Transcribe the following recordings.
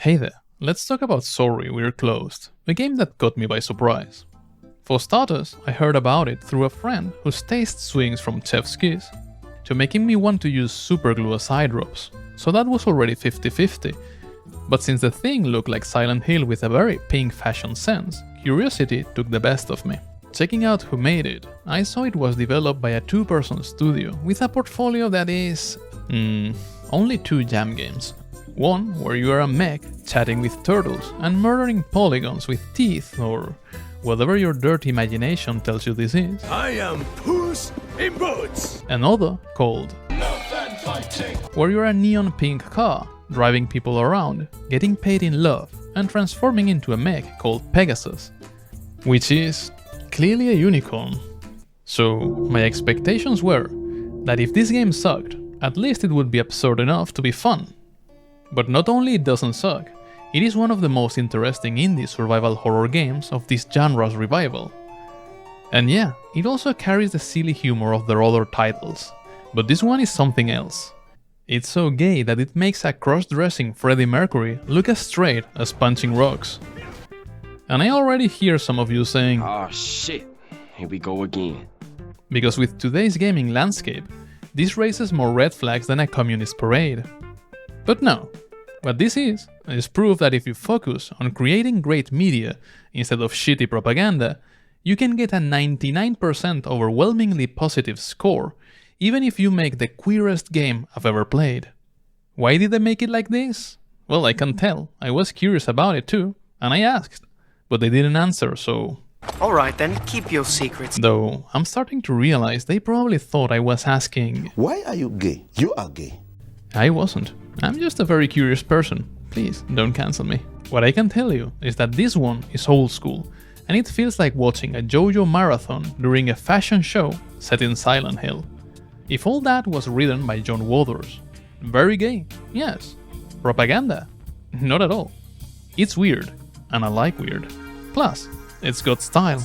Hey there, let's talk about Sorry We're Closed, a game that caught me by surprise. For starters, I heard about it through a friend whose taste swings from chef's kiss to making me want to use superglue as eye drops, so that was already 50-50. But since the thing looked like Silent Hill with a very pink fashion sense, curiosity took the best of me. Checking out who made it, I saw it was developed by a two-person studio with a portfolio that is... only 2 jam games. One where you are a mech chatting with turtles and murdering polygons with teeth or whatever your dirty imagination tells you this is. I am Puss in Boots! Another called where you're a neon pink car driving people around, getting paid in love and transforming into a mech called Pegasus, which is clearly a unicorn. So my expectations were that if this game sucked, at least it would be absurd enough to be fun. But not only it doesn't suck, it is one of the most interesting indie survival horror games of this genre's revival. And yeah, it also carries the silly humor of their other titles, but this one is something else. It's so gay that it makes a cross-dressing Freddie Mercury look as straight as punching rocks. And I already hear some of you saying, "Oh shit, here we go again." Because with today's gaming landscape, this raises more red flags than a communist parade. But no, what this is proof that if you focus on creating great media instead of shitty propaganda, you can get a 99% overwhelmingly positive score, even if you make the queerest game I've ever played. Why did they make it like this? Well, I can tell. I was curious about it too, and I asked, but they didn't answer, so... Alright then, keep your secrets. Though, I'm starting to realize they probably thought I was asking... Why are you gay? You are gay. I wasn't. I'm just a very curious person. Please, don't cancel me. What I can tell you is that this one is old school, and it feels like watching a JoJo marathon during a fashion show set in Silent Hill. If all that was written by John Waters. Very gay, yes. Propaganda? Not at all. It's weird, and I like weird. Plus, it's got style.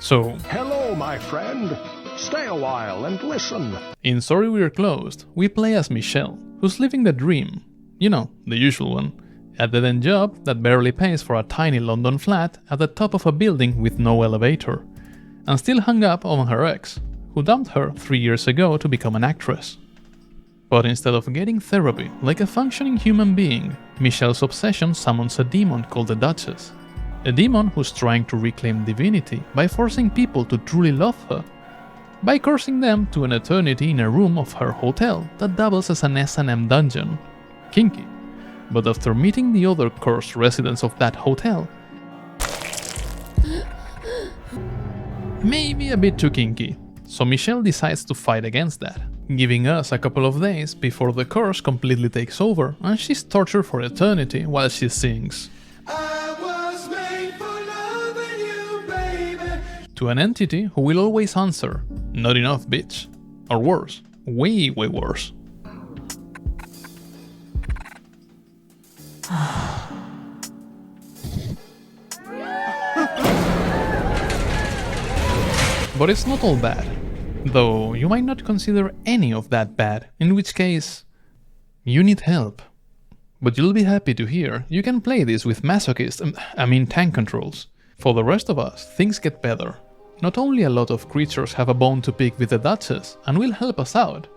So, Hello, my friend. Stay a while and listen. in Sorry We're Closed, we play as Michelle, who's living the dream. You know, the usual one. A dead-end job that barely pays for a tiny London flat at the top of a building with no elevator. And still hung up on her ex, who dumped her 3 years ago to become an actress. But instead of getting therapy like a functioning human being, Michelle's obsession summons a demon called the Duchess. A demon who's trying to reclaim divinity by forcing people to truly love her, by cursing them to an eternity in a room of her hotel that doubles as an S&M dungeon. Kinky. But after meeting the other cursed residents of that hotel, maybe a bit too kinky, so Michelle decides to fight against that, giving us a couple of days before the curse completely takes over and she's tortured for eternity while she sings. To an entity who will always answer, "Not enough, bitch." Or worse, way worse. But it's not all bad. Though you might not consider any of that bad, in which case, you need help. But you'll be happy to hear you can play this with tank controls. For the rest of us, things get better. Not only a lot of creatures have a bone to pick with the Duchess and will help us out,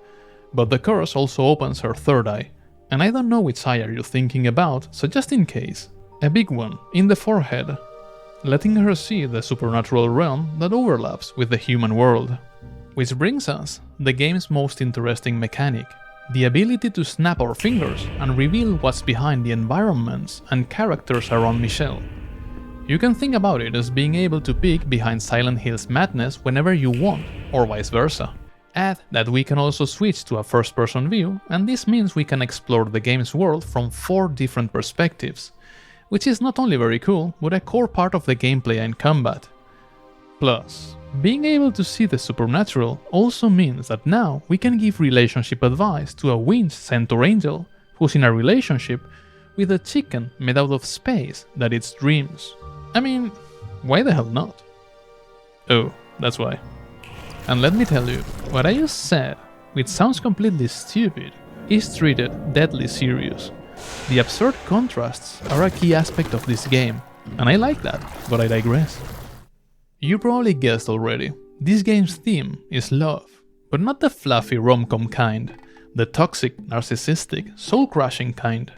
but the curse also opens her third eye. And I don't know which eye are you thinking about, so just in case, a big one, in the forehead, letting her see the supernatural realm that overlaps with the human world. Which brings us the game's most interesting mechanic, the ability to snap our fingers and reveal what's behind the environments and characters around Michelle. You can think about it as being able to peek behind Silent Hill's madness whenever you want, or vice versa. Add that we can also switch to a first-person view, and this means we can explore the game's world from 4 different perspectives, which is not only very cool, but a core part of the gameplay and combat. Plus, being able to see the supernatural also means that now we can give relationship advice to a winged centaur angel who's in a relationship with a chicken made out of space that eats dreams. I mean, why the hell not? Oh, that's why. And let me tell you, what I just said, which sounds completely stupid, is treated deadly serious. The absurd contrasts are a key aspect of this game, and I like that, but I digress. You probably guessed already, this game's theme is love, but not the fluffy rom-com kind, the toxic, narcissistic, soul-crushing kind.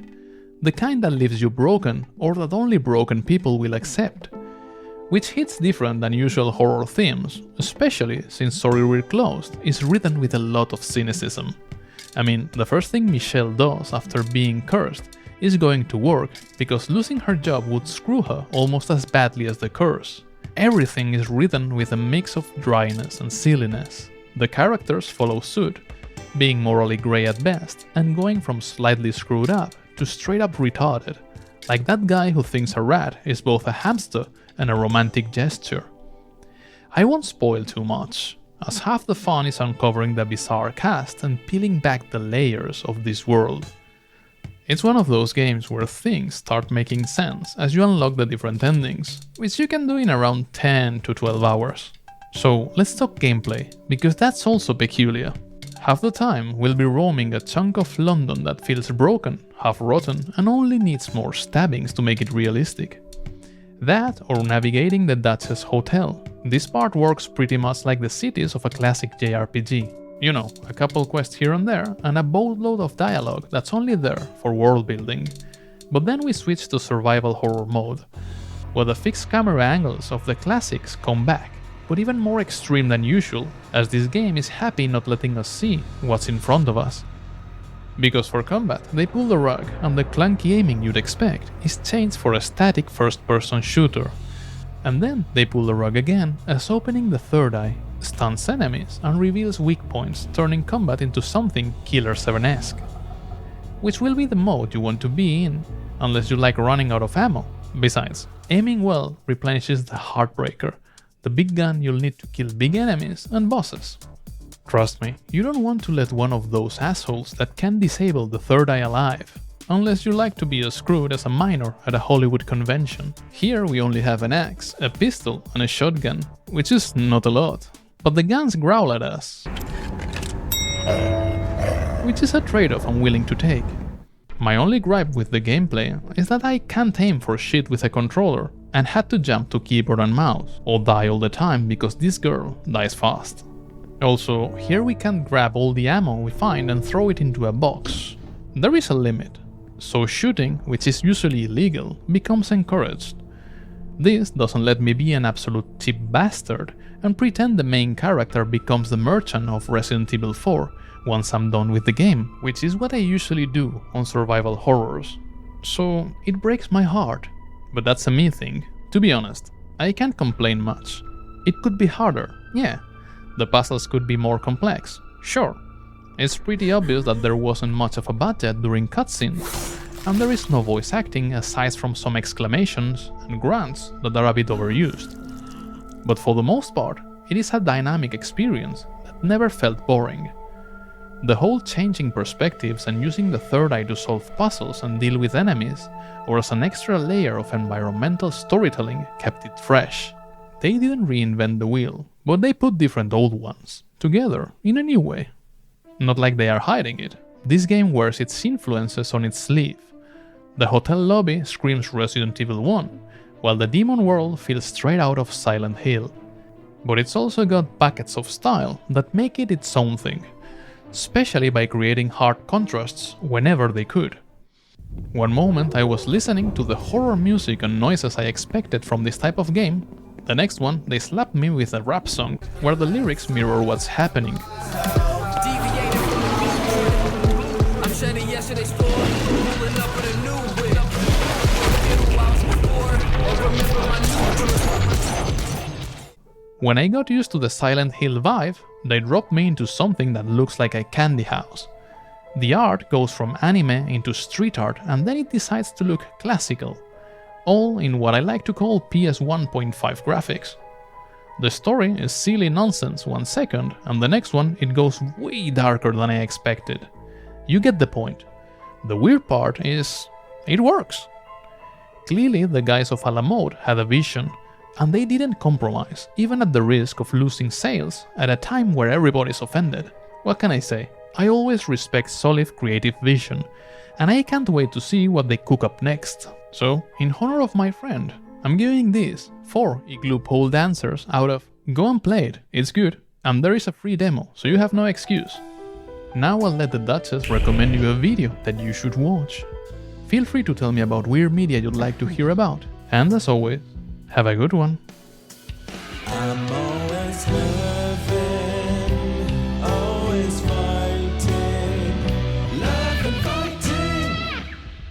The kind that leaves you broken, or that only broken people will accept. Which hits different than usual horror themes, especially since Sorry We're Closed is written with a lot of cynicism. I mean, the first thing Michelle does after being cursed is going to work, because losing her job would screw her almost as badly as the curse. Everything is written with a mix of dryness and silliness. The characters follow suit, being morally grey at best, and going from slightly screwed up to straight up retarded, like that guy who thinks a rat is both a hamster and a romantic gesture. I won't spoil too much, as half the fun is uncovering the bizarre cast and peeling back the layers of this world. It's one of those games where things start making sense as you unlock the different endings, which you can do in around 10 to 12 hours. So let's talk gameplay, because that's also peculiar. Half the time we'll be roaming a chunk of London that feels broken, half rotten, and only needs more stabbings to make it realistic. That, or navigating the Duchess Hotel. This part works pretty much like the cities of a classic JRPG. You know, a couple quests here and there, and a boatload of dialogue that's only there for world building. But then we switch to survival horror mode, where the fixed camera angles of the classics come back, but even more extreme than usual, as this game is happy not letting us see what's in front of us. Because for combat, they pull the rug, and the clunky aiming you'd expect is changed for a static first-person shooter. And then they pull the rug again, as opening the third eye stuns enemies and reveals weak points, turning combat into something Killer 7-esque. Which will be the mode you want to be in, unless you like running out of ammo. Besides, aiming well replenishes the Heartbreaker, the big gun you'll need to kill big enemies and bosses. Trust me, you don't want to let one of those assholes that can disable the third eye alive, unless you like to be as screwed as a minor at a Hollywood convention. Here we only have an axe, a pistol and a shotgun, which is not a lot, but the guns growl at us, which is a trade-off I'm willing to take. My only gripe with the gameplay is that I can't aim for shit with a controller, and had to jump to keyboard and mouse, or die all the time because this girl dies fast. Also, here we can't grab all the ammo we find and throw it into a box. There is a limit, so shooting, which is usually illegal, becomes encouraged. This doesn't let me be an absolute cheap bastard and pretend the main character becomes the merchant of Resident Evil 4 once I'm done with the game, which is what I usually do on survival horrors. So it breaks my heart, but that's a me thing. To be honest, I can't complain much. It could be harder, yeah. The puzzles could be more complex, sure. It's pretty obvious that there wasn't much of a budget during cutscenes, and there is no voice acting aside from some exclamations and grunts that are a bit overused. But for the most part, it is a dynamic experience that never felt boring. The whole changing perspectives and using the third eye to solve puzzles and deal with enemies, or as an extra layer of environmental storytelling, kept it fresh. They didn't reinvent the wheel, but they put different old ones together in a new way. Not like they are hiding it. This game wears its influences on its sleeve. The hotel lobby screams Resident Evil 1, while the demon world feels straight out of Silent Hill. But it's also got packets of style that make it its own thing, especially by creating hard contrasts whenever they could. One moment I was listening to the horror music and noises I expected from this type of game, the next one they slapped me with a rap song where the lyrics mirror what's happening. When I got used to the Silent Hill vibe, they dropped me into something that looks like a candy house. The art goes from anime into street art and then it decides to look classical, all in what I like to call PS 1.5 graphics. The story is silly nonsense 1 second, and the next one it goes way darker than I expected. You get the point. The weird part is, it works. Clearly the guys of Alamode had a vision, and they didn't compromise, even at the risk of losing sales at a time where everybody's offended. What can I say? I always respect solid creative vision, and I can't wait to see what they cook up next. So, in honor of my friend, I'm giving this 4 igloo pole dancers out of go and play it, it's good, and there is a free demo, so you have no excuse. Now I'll let the Duchess recommend you a video that you should watch. Feel free to tell me about weird media you'd like to hear about, and as always, have a good one.